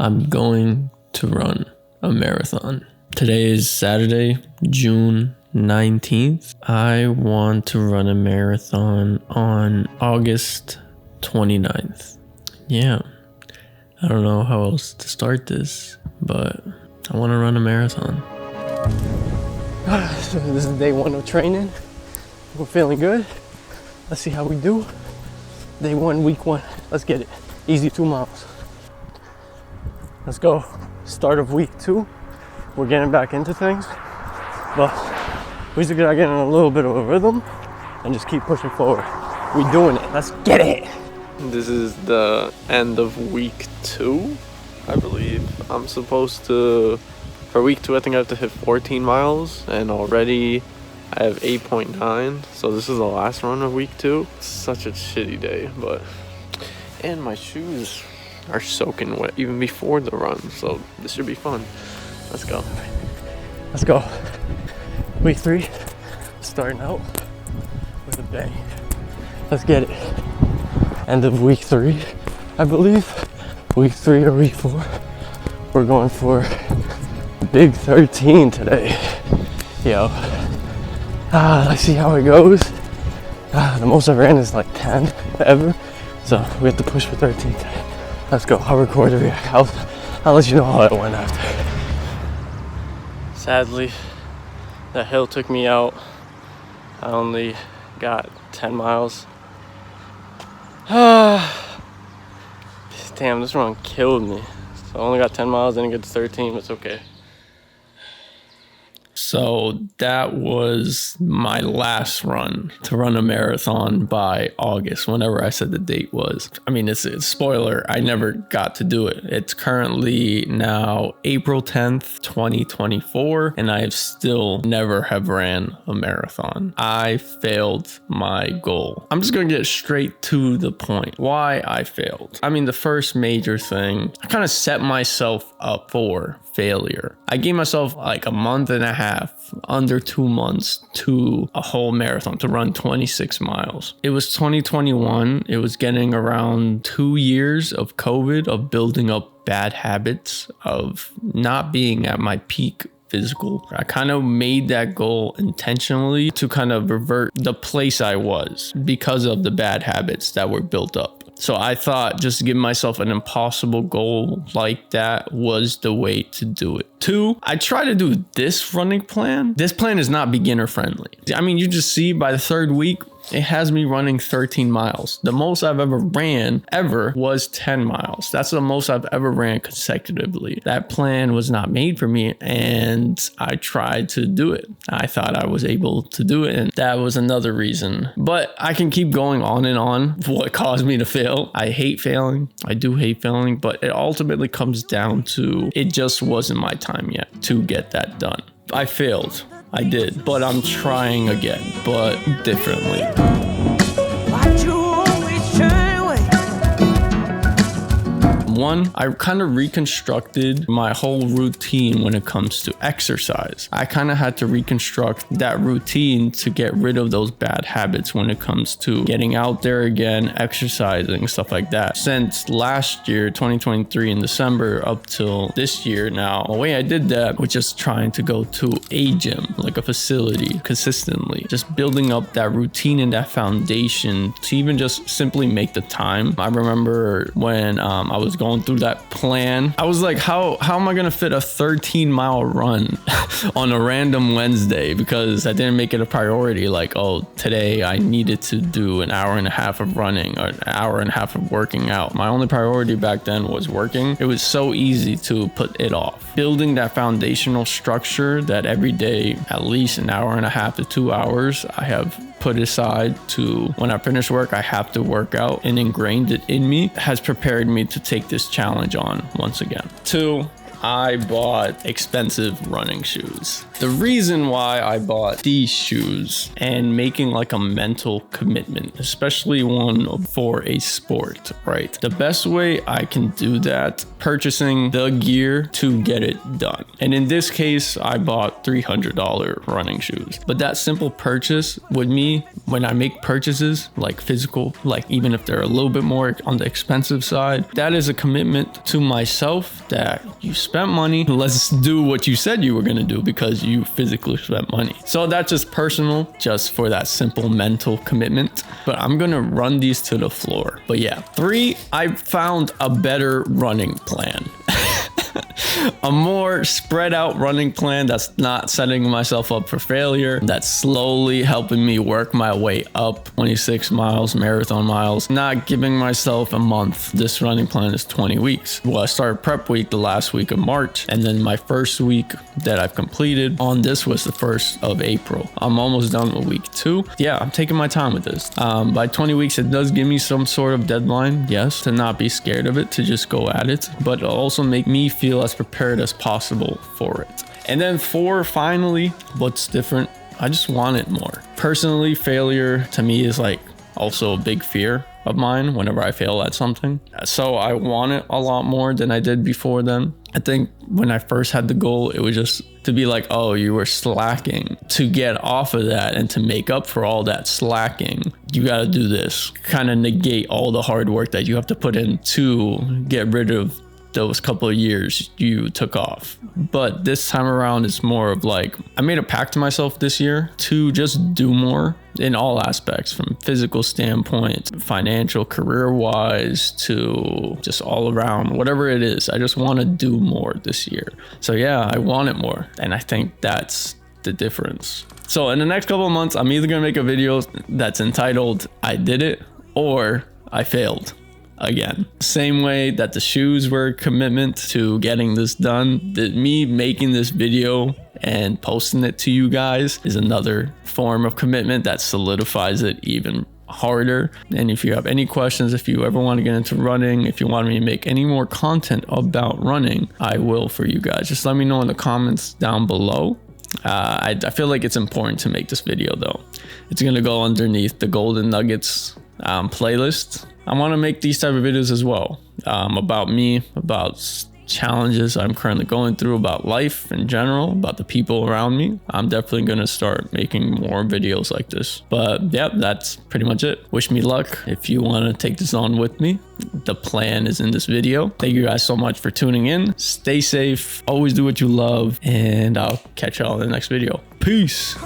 I'm going to run a marathon. Today is Saturday, June 19th. I want to run a marathon on August 29th. Yeah, I don't know how else to start this, but I want to run a marathon. So this is day 1 of training. We're feeling good. Let's see how we do. Day 1, week 1. Let's get it. Easy 2 miles. Let's go. Start of week 2. We're getting back into things, but we just gotta get in a little bit of a rhythm and just keep pushing forward. We doing it. Let's get it. This is the end of week 2, I believe. I'm supposed to, for week 2, I think I have to hit 14 miles, and already I have 8.9, so this is the last run of week 2. It's such a shitty day, and my shoes are soaking wet even before the run, so this should be fun. Let's go. Let's go. Week 3, starting out with a bang. Let's get it. End of week 3, I believe. Week 3 or week 4. We're going for big 13 today. Yo. Let's see how it goes. The most I ran is like 10 ever. So we have to push for 13 today. Let's go. I'll record it. I'll let you know how it went after. Sadly, the hill took me out. I only got 10 miles. Damn, this run killed me. So I only got 10 miles, didn't get to 13, but it's okay. So that was my last run to run a marathon by August, whenever I said the date was. I mean, it's a spoiler. I never got to do it. It's currently now April 10th, 2024, and I have still never have ran a marathon. I failed my goal. I'm just going to get straight to the point. Why I failed. I mean, the first major thing, I kind of set myself up for failure. I gave myself like a month and a half, under 2 months, to a whole marathon, to run 26 miles. It was 2021. It was getting around 2 years of COVID, of building up bad habits, of not being at my peak physical. I kind of made that goal intentionally to kind of revert the place I was because of the bad habits that were built up. So I thought just giving myself an impossible goal like that was the way to do it. 2, I try to do this running plan. This plan is not beginner friendly. I mean, you just see by the 3rd week, it has me running 13 miles. The most I've ever ran was 10 miles. That's the most I've ever ran consecutively. That plan was not made for me, and I tried to do it. I thought I was able to do it, and that was another reason. But I can keep going on and on what caused me to fail. I hate failing. I do hate failing, but it ultimately comes down to it just wasn't my time yet to get that done. I failed. I did, but I'm trying again, but differently. One, I kind of reconstructed my whole routine when it comes to exercise. I kind of had to reconstruct that routine to get rid of those bad habits when it comes to getting out there again, exercising, stuff like that. Since last year, 2023 in December, up till this year now, the way I did that was just trying to go to a gym, like a facility, consistently. Just building up that routine and that foundation to even just simply make the time. I remember when I was going through that plan, I was like, how am I gonna fit a 13-mile run on a random Wednesday? Because I didn't make it a priority, like, oh, today I needed to do an hour and a half of running or an hour and a half of working out. My only priority back then was working. It was so easy to put it off. Building that foundational structure that every day, at least an hour and a half to 2 hours, I have put aside to when I finish work, I have to work out, and ingrained it in me, has prepared me to take this challenge on once again. 2, I bought expensive running shoes. The reason why I bought these shoes and making like a mental commitment, especially one for a sport, right? The best way I can do that, purchasing the gear to get it done. And in this case, I bought $300 running shoes. But that simple purchase with me, when I make purchases like physical, like even if they're a little bit more on the expensive side, that is a commitment to myself that you spent money. Let's do what you said you were going to do because you physically spent money. So that's just personal, just for that simple mental commitment. But I'm going to run these to the floor. But yeah, 3, I found a better running plan. A more spread out running plan that's not setting myself up for failure, that's slowly helping me work my way up 26 miles, marathon miles, not giving myself a month. This running plan is 20 weeks. Well, I started prep week the last week of March, and then my first week that I've completed on this was the 1st of April. I'm almost done with week 2. Yeah, I'm taking my time with this. By 20 weeks, it does give me some sort of deadline, yes, to not be scared of it, to just go at it, but it'll also make me feel as prepared as possible for it. And then 4, finally, what's different? I just want it more. Personally, failure to me is like also a big fear of mine whenever I fail at something. So I want it a lot more than I did before then. I think when I first had the goal, it was just to be like, oh, you were slacking. To get off of that and to make up for all that slacking, you got to do this. Kind of negate all the hard work that you have to put in to get rid of those couple of years you took off. But this time around, it's more of like, I made a pact to myself this year to just do more in all aspects, from physical standpoint, financial, career-wise, to just all around, whatever it is. I just want to do more this year. So yeah, I want it more. And I think that's the difference. So in the next couple of months, I'm either going to make a video that's entitled, I did it, or I failed. Again, same way that the shoes were a commitment to getting this done, me making this video and posting it to you guys is another form of commitment that solidifies it even harder. And if you have any questions, if you ever want to get into running, if you want me to make any more content about running, I will for you guys. Just let me know in the comments down below. I feel like it's important to make this video though. It's going to go underneath the Golden Nuggets playlist. I want to make these type of videos as well, about me, about challenges I'm currently going through, about life in general, about the people around me. I'm definitely going to start making more videos like this. But yeah, that's pretty much it. Wish me luck if you want to take this on with me. The plan is in this video. Thank you guys so much for tuning in. Stay safe, always do what you love, and I'll catch y'all in the next video. Peace.